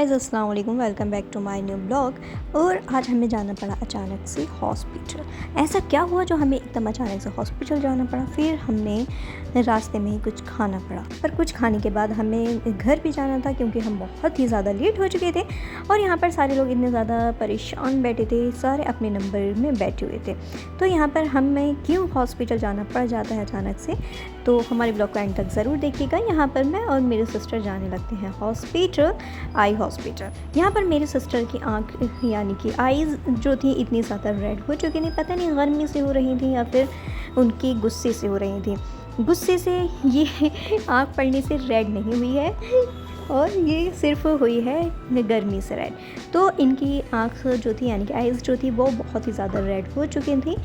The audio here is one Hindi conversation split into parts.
गाइस अस्सलाम वालेकुम, welcome back to my new blog. और आज हमें जाना पड़ा अचानक से हॉस्पिटल। ऐसा क्या हुआ जो हमें एकदम अचानक से हॉस्पिटल जाना पड़ा? फिर हमने रास्ते में ही कुछ खाना पड़ा, पर कुछ खाने के बाद हमें घर भी जाना था क्योंकि हम बहुत ही ज़्यादा लेट हो चुके थे। और यहाँ पर सारे लोग इतने ज़्यादा परेशान बैठे थे, सारे अपने नंबर में बैठे हुए थे। तो यहाँ पर हमें क्यों हॉस्पिटल जाना पड़ जाता है अचानक से, तो हमारे ब्लॉग को एंड तक ज़रूर देखिएगा। यहाँ पर मैं और मेरे सिस्टर जाने लगते हैं हॉस्पिटल, आई हॉस्पिटल। यहाँ पर मेरी सिस्टर की आँख यानी कि आईज़ जो थी इतनी ज़्यादा रेड हो चुकी थी, पता नहीं गर्मी से हो रही थी या फिर उनकी गुस्से से हो रही थी। गुस्से से ये आँख पड़ने से रेड नहीं हुई है और ये सिर्फ हुई है गर्मी से रेड। तो इनकी आँख जो थी यानी कि आइज़ जो थी वो बहुत ही ज़्यादा रेड हो चुकी थी।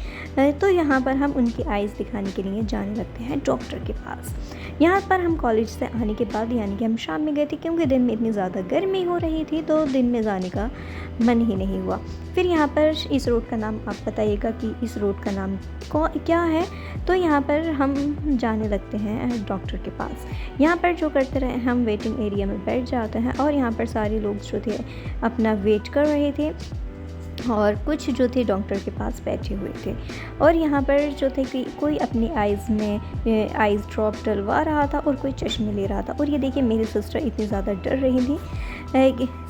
तो यहाँ पर हम उनकी आइज़ दिखाने के लिए जाने लगते हैं डॉक्टर के पास। यहाँ पर हम कॉलेज से आने के बाद यानी कि हम शाम में गए थे क्योंकि दिन में इतनी ज़्यादा गर्मी हो रही थी तो दिन में जाने का मन ही नहीं हुआ। फिर यहाँ पर इस रोड का नाम आप बताइएगा कि इस रोड का नाम क्या है। तो यहाँ पर हम जाने लगते हैं डॉक्टर के पास। यहाँ पर जो करते रहे हम वेटिंग एरिया में बैठ जाते हैं और यहाँ पर सारे लोग जो थे अपना वेट कर रहे थे और कुछ जो थे डॉक्टर के पास बैठे हुए थे। और यहाँ पर जो थे कि कोई अपनी आइज़ में आइज़ ड्रॉप डलवा रहा था और कोई चश्मे ले रहा था। और ये देखिए मेरी सिस्टर इतनी ज़्यादा डर रही थी,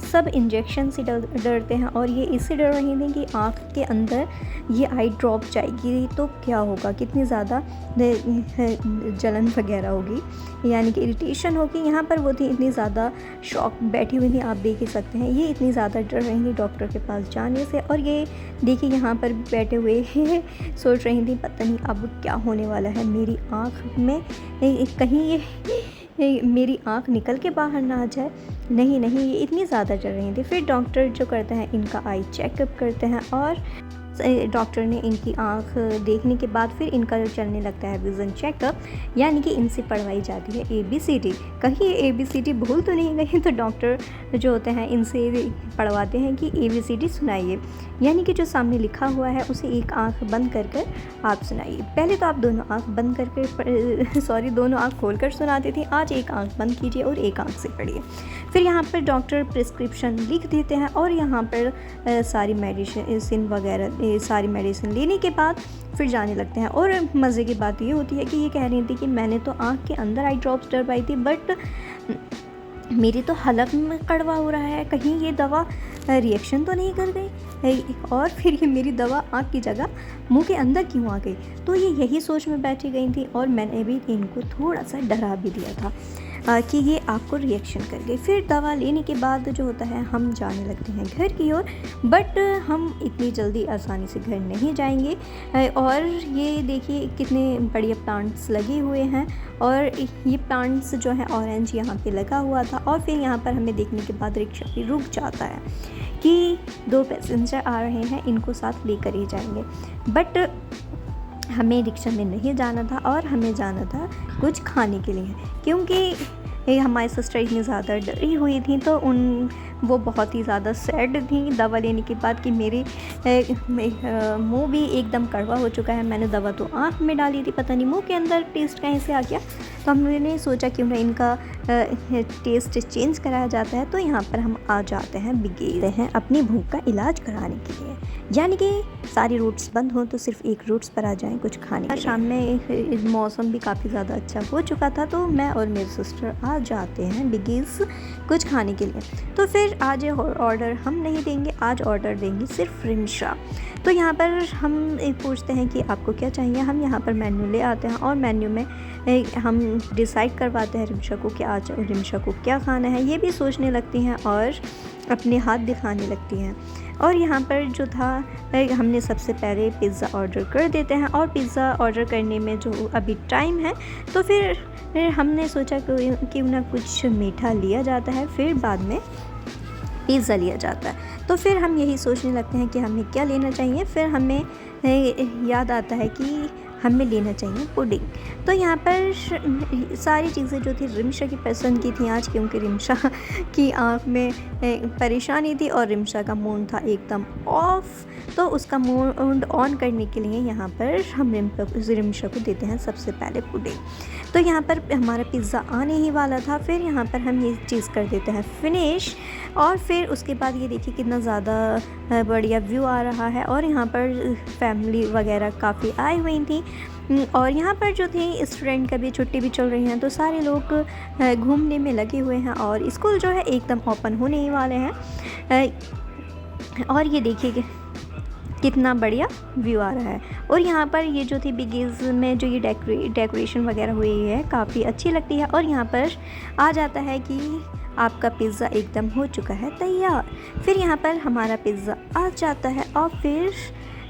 सब इंजेक्शन से डरते हैं और ये इससे डर रही थी कि आँख के अंदर ये आई ड्रॉप जाएगी तो क्या होगा, कितनी ज़्यादा जलन वगैरह होगी यानी कि इरिटेशन होगी। यहाँ पर वो थी इतनी ज़्यादा शॉक बैठी हुई थी, आप देख ही सकते हैं। ये इतनी ज़्यादा डर रही थी डॉक्टर के पास जाने से। और ये देखिए यहाँ पर बैठे हुए सोच रही थी पता नहीं अब क्या होने वाला है मेरी आँख में, कहीं ये मेरी आँख निकल के बाहर ना आ जाए। नहीं नहीं, ये इतनी ज़्यादा डर रही थी। फिर डॉक्टर जो करते हैं इनका आई चेकअप करते हैं और डॉक्टर ने इनकी आँख देखने के बाद फिर इनका चलने लगता है विज़न चेकअप, यानी कि इनसे पढ़वाई जाती है ABCD। कहीं ABCD भूल तो नहीं गई, तो डॉक्टर जो होते हैं इनसे पढ़वाते हैं कि ABCD सुनाइए, यानी कि जो सामने लिखा हुआ है उसे एक आँख बंद कर कर आप सुनाइए। पहले तो आप दोनों आँख बंद करके दोनों आँख खोल कर सुनाते थे, आज एक आँख बंद कीजिए और एक आँख से पढ़िए। फिर यहाँ पर डॉक्टर प्रिस्क्रिप्शन लिख देते हैं और यहाँ पर सारी मेडिसिन लेने के बाद फिर जाने लगते हैं। और मज़े की बात ये होती है कि ये कह रही थी कि मैंने तो आँख के अंदर आई ड्रॉप्स डलवाई थी बट मेरी तो हलक में कड़वा हो रहा है, कहीं ये दवा रिएक्शन तो नहीं कर गई और फिर ये मेरी दवा आँख की जगह मुंह के अंदर क्यों आ गई। तो ये यही सोच में बैठी गई थी और मैंने भी इनको थोड़ा सा डरा भी दिया था कि ये आपको रिएक्शन कर गई। फिर दवा लेने के बाद जो होता है हम जाने लगते हैं घर की ओर, बट हम इतनी जल्दी आसानी से घर नहीं जाएंगे। और ये देखिए कितने बढ़िया प्लांट्स लगे हुए हैं और ये प्लांट्स जो है ऑरेंज यहाँ पे लगा हुआ था। और फिर यहाँ पर हमें देखने के बाद रिक्शा भी रुक जाता है कि 2 पैसेंजर आ रहे हैं, इनको साथ लेकर ही जाएंगे। बट हमें रिक्शा में नहीं जाना था और हमें जाना था कुछ खाने के लिए, क्योंकि हमारी सिस्टर इतनी ज़्यादा डरी हुई थी तो वो बहुत ही ज़्यादा सैड थी दवा लेने के बाद कि मेरे मुंह भी एकदम कड़वा हो चुका है। मैंने दवा तो आँख में डाली थी, पता नहीं मुंह के अंदर टेस्ट कहीं से आ गया। तो हमने सोचा क्यों ना इनका टेस्ट चेंज कराया जाता है। तो यहाँ पर हम आ जाते हैं बिगेल हैं अपनी भूख का इलाज कराने के लिए, यानी कि सारी रूट्स बंद हों तो सिर्फ एक रूट्स पर आ जाएं कुछ खाने। शाम में मौसम भी काफ़ी ज़्यादा अच्छा हो चुका था तो मैं और मेरी सिस्टर आ जाते हैं बिगेल्स कुछ खाने के लिए। तो फिर आज ऑर्डर हम नहीं देंगे, आज ऑर्डर देंगे सिर्फ रिमशा। तो यहाँ पर हम पूछते हैं कि आपको क्या चाहिए, हम यहाँ पर मेन्यू ले आते हैं और मेन्यू में हम डिसाइड करवाते हैं रिमशा को क्या खाना है। ये भी सोचने लगती हैं और अपने हाथ दिखाने लगती हैं। और यहाँ पर जो था हमने सबसे पहले पिज़्ज़ा ऑर्डर कर देते हैं और पिज़्ज़ा ऑर्डर करने में जो अभी टाइम है तो फिर हमने सोचा कि ना कुछ मीठा लिया जाता है, फिर बाद में पिज़्ज़ा लिया जाता है। तो फिर हम यही सोचने लगते हैं कि हमें क्या लेना चाहिए। फिर हमें याद आता है कि हमें लेना चाहिए पुडिंग। तो यहाँ पर सारी चीज़ें जो थी रिमशा की पसंद की थी आज, क्योंकि रिमशा की आँख में परेशानी थी और रिमशा का मूड था एकदम ऑफ। तो उसका मूड ऑन करने के लिए यहाँ पर हम रिमशा को देते हैं सबसे पहले पुडिंग। तो यहाँ पर हमारा पिज़्ज़ा आने ही वाला था, फिर यहाँ पर हम ये चीज़ कर देते हैं फिनिश। और फिर उसके बाद ये देखिए कितना ज़्यादा बढ़िया व्यू आ रहा है। और यहाँ पर फैमिली वगैरह काफ़ी आई हुई थी और यहाँ पर जो थे स्टूडेंट का भी छुट्टी भी चल रही हैं, तो सारे लोग घूमने में लगे हुए हैं और स्कूल जो है एकदम ओपन होने ही वाले हैं। और ये देखिए कि कितना बढ़िया व्यू आ रहा है। और यहाँ पर ये जो थी बिगीज़ में जो ये डेकोरेशन वगैरह हुई है काफ़ी अच्छी लगती है। और यहाँ पर आ जाता है कि आपका पिज़्ज़ा एकदम हो चुका है तैयार। फिर यहाँ पर हमारा पिज़्ज़ा आ जाता है और फिर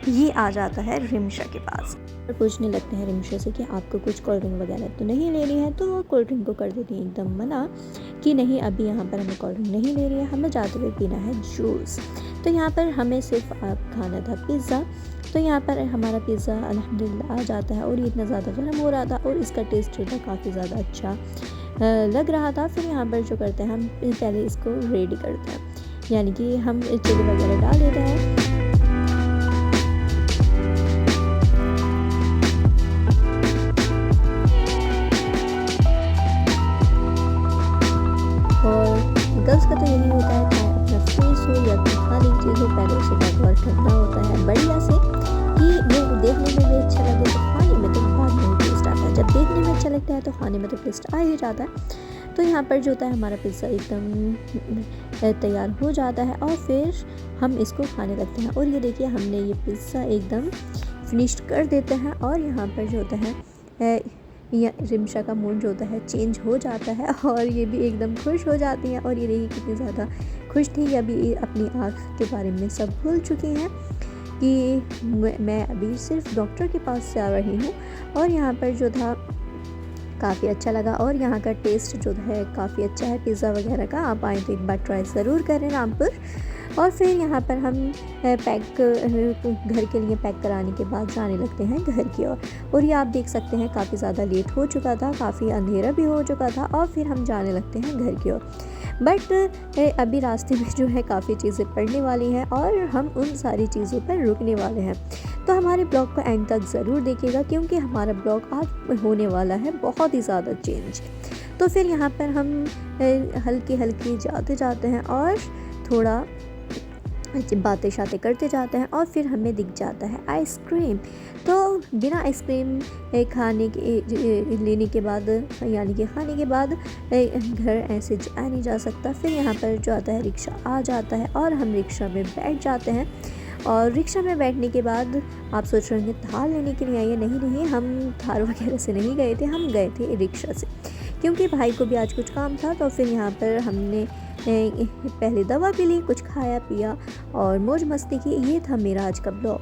ये आ जाता है रिमशा के पास। पूछने लगते हैं रिमशा से कि आपको कुछ कोल्ड ड्रिंक वगैरह तो नहीं लेनी है, तो वो कोल्ड ड्रिंक को कर देती है एकदम मना कि नहीं, अभी यहाँ पर हमें कोल्ड ड्रिंक नहीं लेनी है, हमें जाते हुए पीना है जूस। तो यहाँ पर हमें सिर्फ खाना था पिज़्ज़ा। तो यहाँ पर हमारा पिज़्ज़ा अल्हम्दुलिल्लाह आ जाता है और ये इतना ज़्यादा गर्म हो रहा था और इसका टेस्ट जो था काफ़ी ज़्यादा अच्छा लग रहा था। फिर यहाँ पर जो करते हैं हम पहले इसको रेडी करते हैं, यानी कि हम चिली वगैरह डाल देते हैं। गर्ल्स का तो यही होता है, चाहे अपना फेस हो या अपनी खाने की चीज़ हो, पहले उसे डेकोर करना होता है बढ़िया से कि वो देखने में भी अच्छा लगे, तो खाने में तो बाद में टेस्ट आता है। जब देखने में अच्छा लगता है तो खाने में तो टेस्ट आ ही जाता है। तो यहाँ पर जो होता है हमारा पिज़्ज़ा एकदम तैयार हो जाता है और फिर हम इसको खाने लगते हैं। और ये देखिए हमने ये पिज़्ज़ा एकदम फिनिश कर देते हैं। और यहाँ पर जो होता है या रिमशा का मूड जो होता है चेंज हो जाता है और ये भी एकदम खुश हो जाती हैं। और ये देखिए कितनी ज़्यादा खुश थी, अभी अपनी आँख के बारे में सब भूल चुकी हैं कि मैं अभी सिर्फ डॉक्टर के पास से आ रही हूँ। और यहाँ पर जो था काफ़ी अच्छा लगा और यहाँ का टेस्ट जो है काफ़ी अच्छा है पिज़्ज़ा वगैरह का। आप आएँ तो एक बार ट्राई ज़रूर करें रामपुर। और फिर यहाँ पर हम घर के लिए पैक कराने के बाद जाने लगते हैं घर की ओर। और ये आप देख सकते हैं काफ़ी ज़्यादा लेट हो चुका था, काफ़ी अंधेरा भी हो चुका था और फिर हम जाने लगते हैं घर की ओर। बट अभी रास्ते में जो है काफ़ी चीज़ें पड़ने वाली हैं और हम उन सारी चीज़ों पर रुकने वाले हैं। तो हमारे ब्लॉग को एंड तक ज़रूर देखिएगा क्योंकि हमारा ब्लॉग आज होने वाला है बहुत ही ज़्यादा चेंज। तो फिर यहाँ पर हम हल्की हल्की जाते जाते हैं और थोड़ा बातें शातें करते जाते हैं और फिर हमें दिख जाता है आइसक्रीम। तो बिना आइसक्रीम खाने के लेने के बाद यानी कि खाने के बाद घर ऐसे जाया नहीं जा सकता। फिर यहाँ पर जो आता है रिक्शा आ जाता है और हम रिक्शा में बैठ जाते हैं। और रिक्शा में बैठने के बाद आप सोच रहे हैं थार लेने के लिए आइए, नहीं हम थार वगैरह से नहीं गए थे, हम गए थे रिक्शा से क्योंकि भाई को भी आज कुछ काम था। तो फिर यहाँ पर हमने पहले दवा भी ली, कुछ खाया पिया और मौज मस्ती की। ये था मेरा आज का ब्लॉग।